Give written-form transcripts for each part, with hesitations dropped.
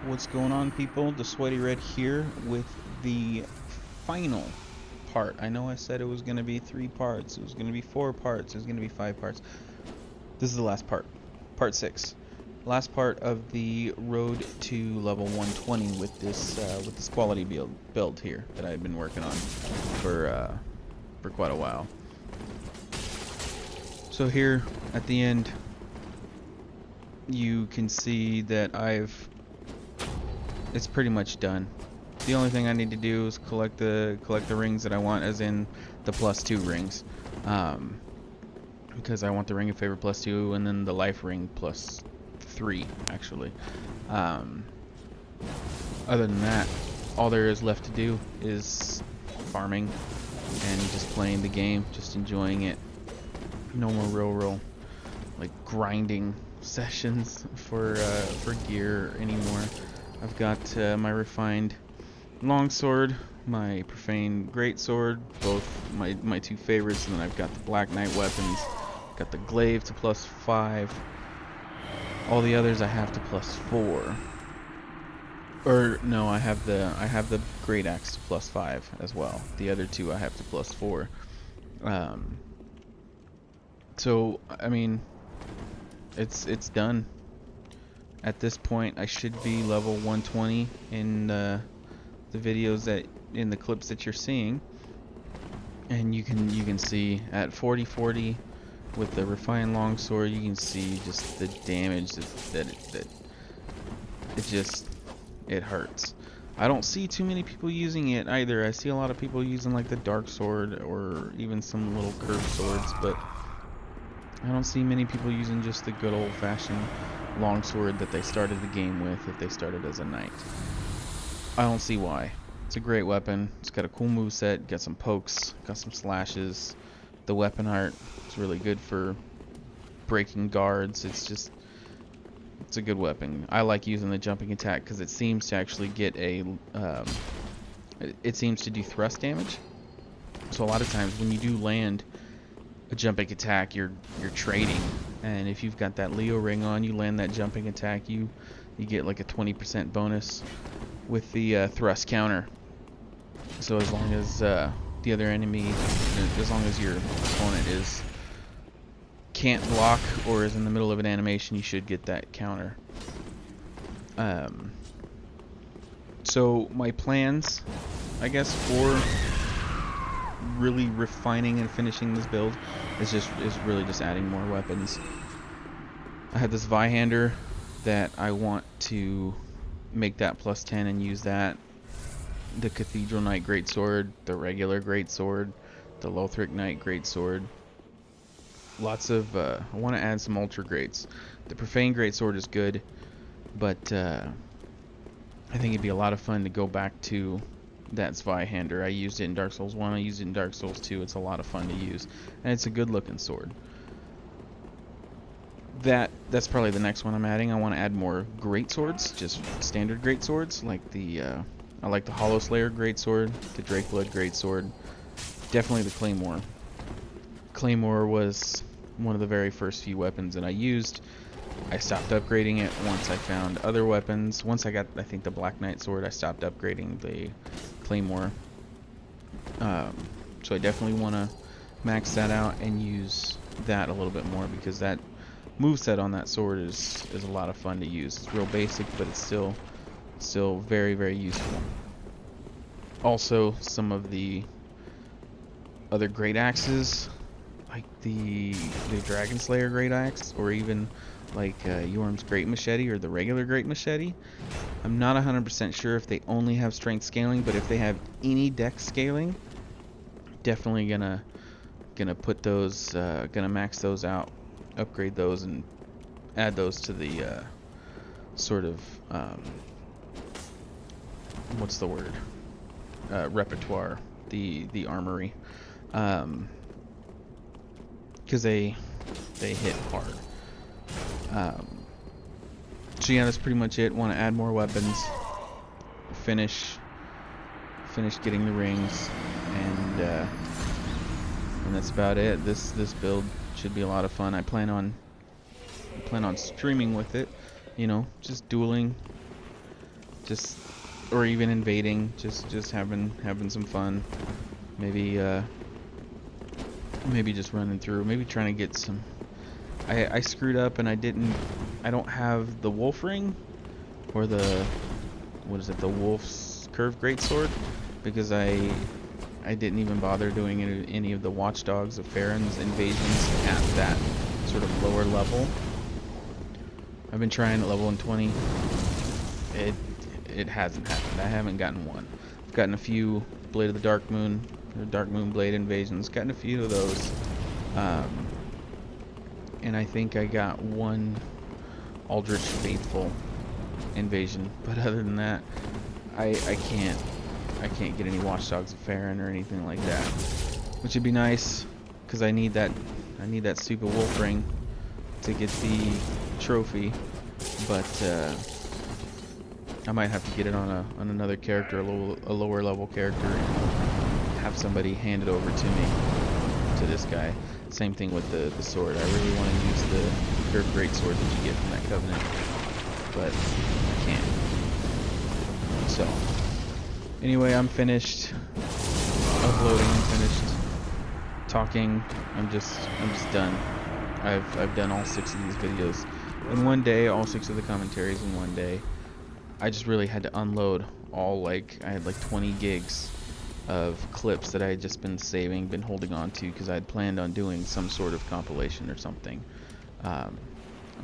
What's going on, people? The Sweaty Red here with the final part. I know I said it was going to be 3 parts, it was going to be 4 parts, it was going to be 5 parts. This is the last part, part 6. Last part of the road to level 120 with this quality build here that I've been working on for quite a while. So here at the end, you can see that it's pretty much done. The only thing I need to do is collect the rings that I want, as in the +2 rings, because I want the ring of favor +2 and then the life ring +3 actually. Other than that, all there is left to do is farming and just playing the game, just enjoying it. No more real like grinding sessions for gear anymore. I've got my refined longsword, my profane greatsword, both my two favorites, and then I've got the Black Knight weapons. Got the glaive to +5. All the others I have to +4. Or no, I have the great axe to +5 as well. The other two I have to +4. So I mean, it's done. At this point, I should be level 120 in the videos in the clips that you're seeing, and you can see at 40/40 with the refined longsword, you can see just the damage that it hurts. I don't see too many people using it either. I see a lot of people using like the dark sword or even some little curved swords, but I don't see many people using just the good old-fashioned longsword that they started the game with if they started as a knight. I don't see why. It's a great weapon. It's got a cool moveset, got some pokes, got some slashes. The weapon art is really good for breaking guards. It's a good weapon. I like using the jumping attack because it seems to actually get it seems to do thrust damage. So a lot of times when you do land a jumping attack, you're trading, and if you've got that Leo ring on, you land that jumping attack, you get like a 20% bonus with the thrust counter. So as long as the other enemy, as long as your opponent can't block or is in the middle of an animation, you should get that counter. So my plans, I guess, for really refining and finishing this build is really just adding more weapons. I have this Vihander that I want to make that +10 and use that. The Cathedral Knight Greatsword, the regular Greatsword, the Lothric Knight Greatsword. Lots of I want to add some Ultra Greats. The Profane Greatsword is good, but I think it'd be a lot of fun to go back to that Zweihander. I used it in Dark Souls 1, I used it in Dark Souls 2. It's a lot of fun to use, and it's a good looking sword. That's probably the next one I'm adding. I want to add more great swords, just standard great swords, like I like the Hollow Slayer Greatsword, the Drakeblood Greatsword, definitely the Claymore. Claymore was one of the very first few weapons that I used. I stopped upgrading it once I found other weapons. Once I got, I think, the Black Knight sword, I stopped upgrading the Claymore. So I definitely want to max that out and use that a little bit more, because that moveset on that sword is a lot of fun to use. It's real basic, but it's still very useful. Also, some of the other great axes, like the Dragon Slayer great axe, or even like Yorm's great machete or the regular great machete. I'm not 100% sure if they only have strength scaling, but if they have any dex scaling, definitely gonna put those, gonna max those out, upgrade those, and add those to the sort of what's the word, repertoire, the armory, because they hit hard. So yeah, that's pretty much it. Want to add more weapons, finish getting the rings, and that's about it. This build should be a lot of fun. I plan on streaming with it, you know, just dueling, just, or even invading, just having some fun. Maybe maybe just running through, maybe trying to get some. I screwed up and I don't have the wolf ring or the, what is it, the wolf's curved greatsword, because I didn't even bother doing any of the watchdogs of Farron's invasions at that sort of lower level. I've been trying at level 120. It hasn't happened. I haven't gotten one. I've gotten a few Blade of the Dark Moon, or Dark Moon Blade invasions. Gotten a few of those, and I think I got one Aldrich Faithful invasion. But other than that, I can't get any Watchdogs of Farron or anything like that. Which would be nice, because I need that stupid wolf ring to get the trophy. But I might have to get it on another character, a lower level character, and have somebody hand it over to me, to this guy. Same thing with the sword. I really want to use the curved greatsword that you get from that covenant, but I can't. So anyway, I'm finished uploading. I'm finished talking. I'm just done. I've done all 6 of these videos in one day, all 6 of the commentaries in one day. I just really had to unload all, I had like 20 gigs of clips that I had just been saving, been holding on to, because I had planned on doing some sort of compilation or something. I'm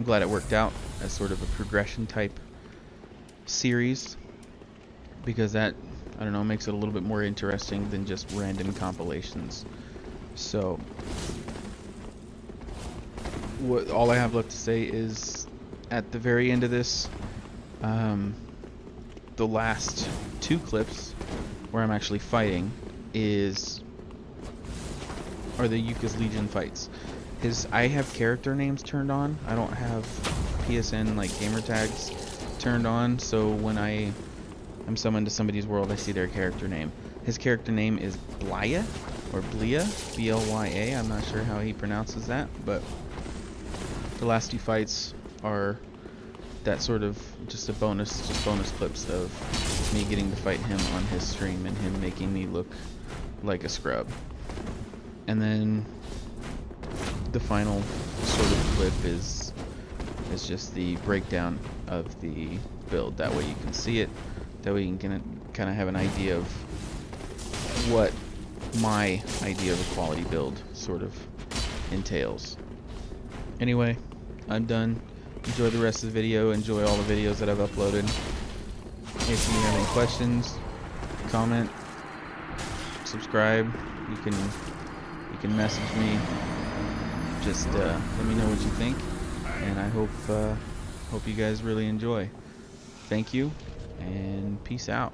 glad it worked out as sort of a progression type series, because that, I don't know, makes it a little bit more interesting than just random compilations. So all I have left to say is, at the very end of this, the last 2 clips where I'm actually fighting are the Yuka's Legion fights. I have character names turned on. I don't have PSN gamer tags turned on, so when I'm summoned to somebody's world, I see their character name. His character name is Blya, or Blya, B-L-Y-A. I'm not sure how he pronounces that, but the last 2 fights are that sort of just bonus clips of me getting to fight him on his stream and him making me look like a scrub. And then the final sort of clip is just the breakdown of the build. That way you can see it. That way you can kind of have an idea of what my idea of a quality build sort of entails. Anyway, I'm done. Enjoy the rest of the video. Enjoy all the videos that I've uploaded. If you have any questions, comment, subscribe. You can message me. Just let me know what you think, and I hope you guys really enjoy. Thank you, and peace out.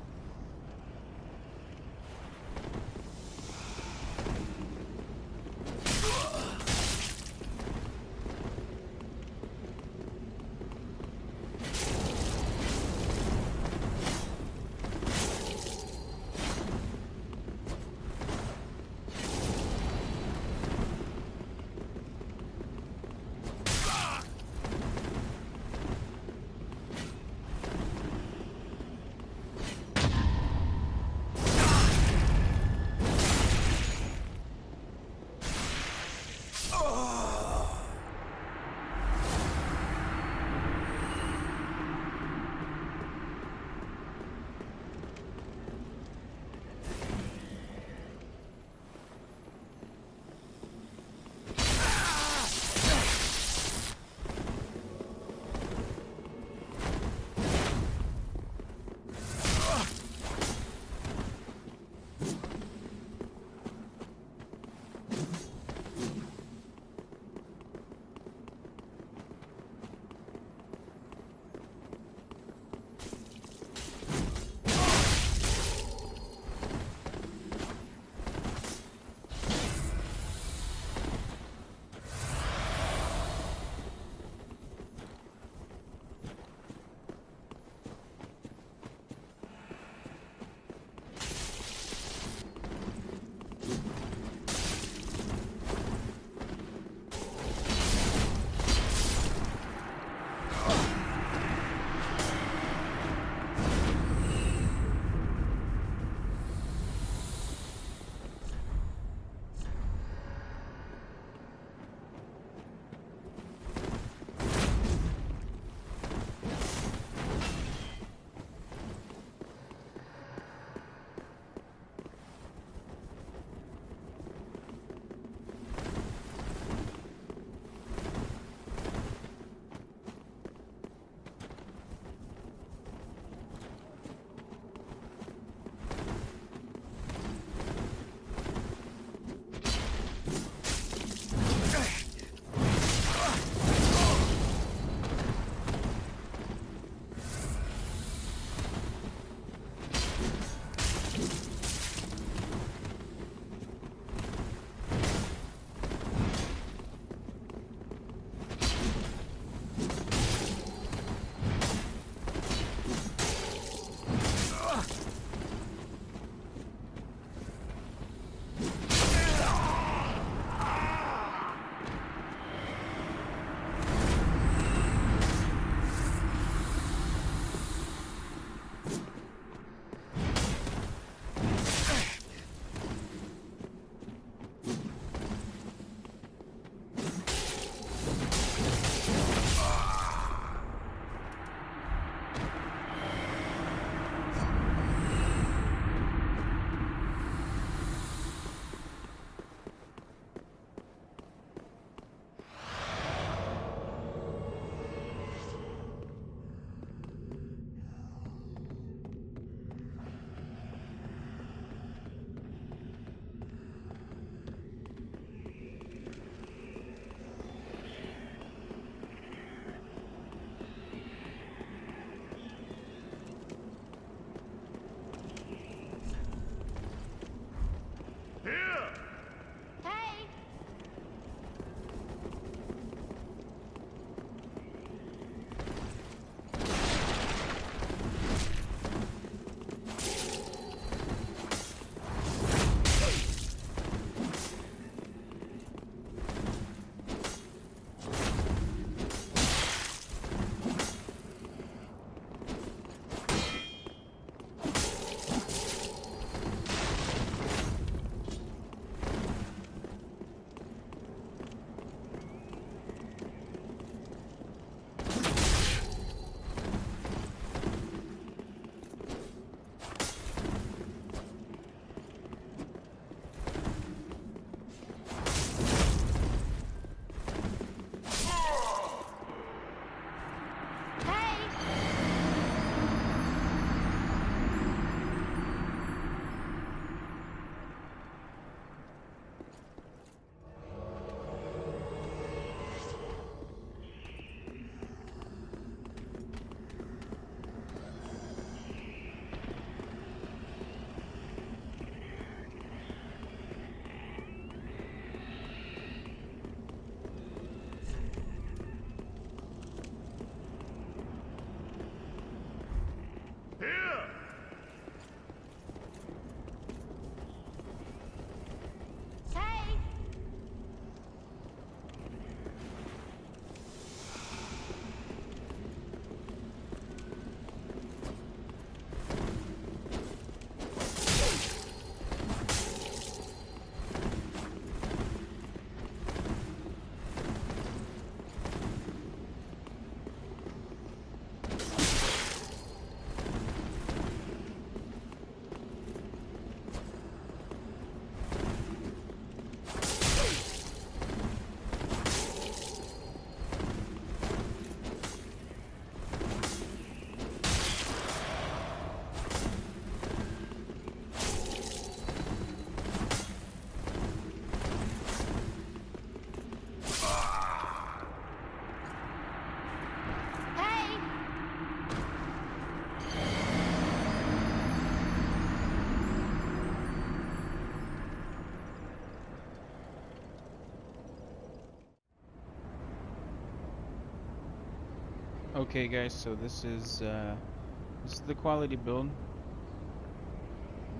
Okay guys, so this is the quality build,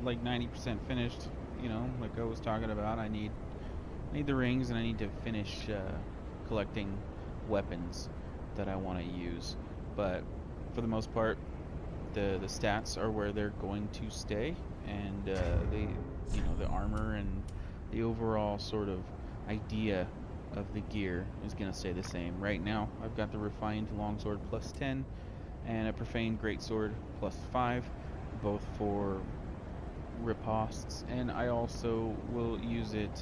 like 90% finished. You know, like I was talking about, I need the rings, and I need to finish collecting weapons that I want to use. But for the most part, the stats are where they're going to stay, and the armor and the overall sort of idea of the gear is going to stay the same. Right now, I've got the refined longsword plus 10 and a profane greatsword plus 5, both for riposts, and I also will use it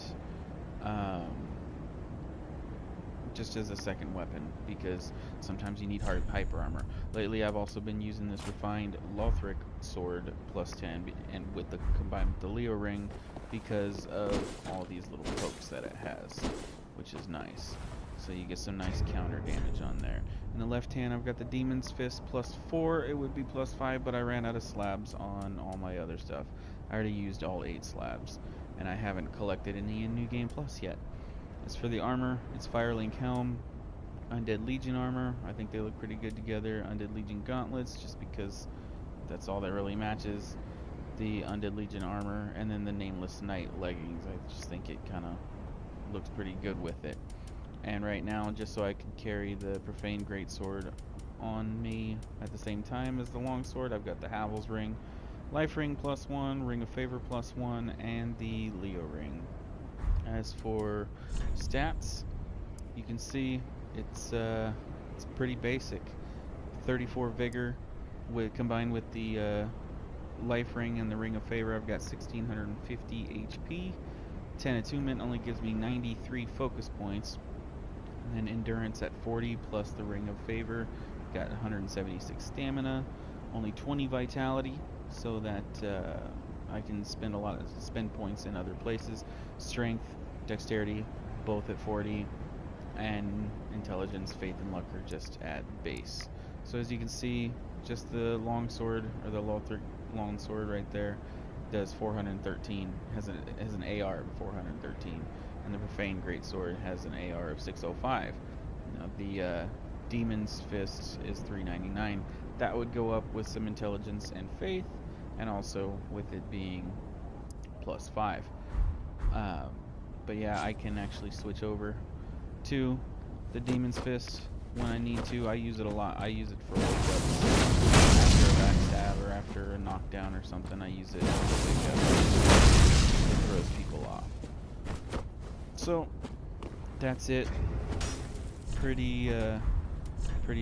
just as a second weapon, because sometimes you need hyper armor. Lately I've also been using this refined Lothric sword plus 10 and with the combined with the Leo ring, because of all these little pokes that it has, which is nice. So you get some nice counter damage on there. In the left hand I've got the Demon's Fist plus 4. It would be plus 5, but I ran out of slabs on all my other stuff. I already used all 8 slabs, and I haven't collected any in New Game Plus yet. As for the armor, it's Firelink Helm, Undead Legion armor. I think they look pretty good together. Undead Legion gauntlets, just because that's all that really matches. The Undead Legion armor, and then the Nameless Knight leggings. I just think it kind of looks pretty good with it. And right now, just so I can carry the Profane Greatsword on me at the same time as the Longsword, I've got the Havel's Ring, Life Ring plus 1, Ring of Favor plus 1, and the Leo Ring. As for stats, you can see it's pretty basic. 34 Vigor combined with the Life Ring and the Ring of Favor. I've got 1650 HP. 10 Attunement only gives me 93 focus points. And then Endurance at 40 plus the Ring of Favor. Got 176 Stamina. Only 20 Vitality, so that I can spend points in other places. Strength, Dexterity, both at 40, and Intelligence, Faith, and Luck are just at base. So as you can see, just the longsword, or the Lothric longsword right there, does 413, has an AR of 413, and the Profane Greatsword has an AR of 605. Now the Demon's Fist is 399. That would go up with some Intelligence and Faith, and also with it being plus 5. But yeah, I can actually switch over to the Demon's Fist when I need to. I use it a lot. I use it for wake ups after a backstab or after a knockdown or something. I use it for wake ups. It throws people off. So that's it. Pretty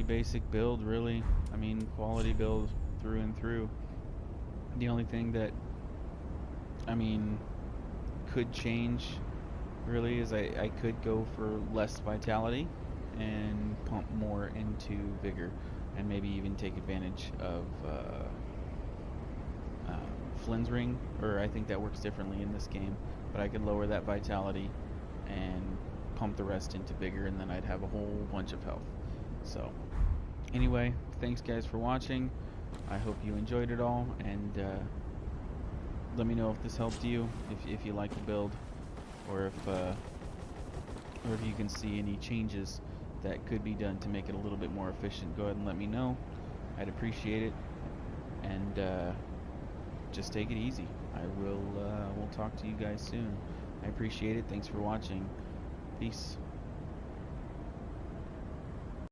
basic build, really. I mean, quality build through and through. The only thing that, I mean, could change really is I could go for less vitality and pump more into vigor, and maybe even take advantage of Flynn's ring, or I think that works differently in this game, but I could lower that vitality and pump the rest into vigor, and then I'd have a whole bunch of health. So anyway, thanks guys for watching. I hope you enjoyed it all, and let me know if this helped you, if you like the build, or if you can see any changes that could be done to make it a little bit more efficient. Go ahead and let me know. I'd appreciate it, and just take it easy. We'll talk to you guys soon. I appreciate it. Thanks for watching. Peace.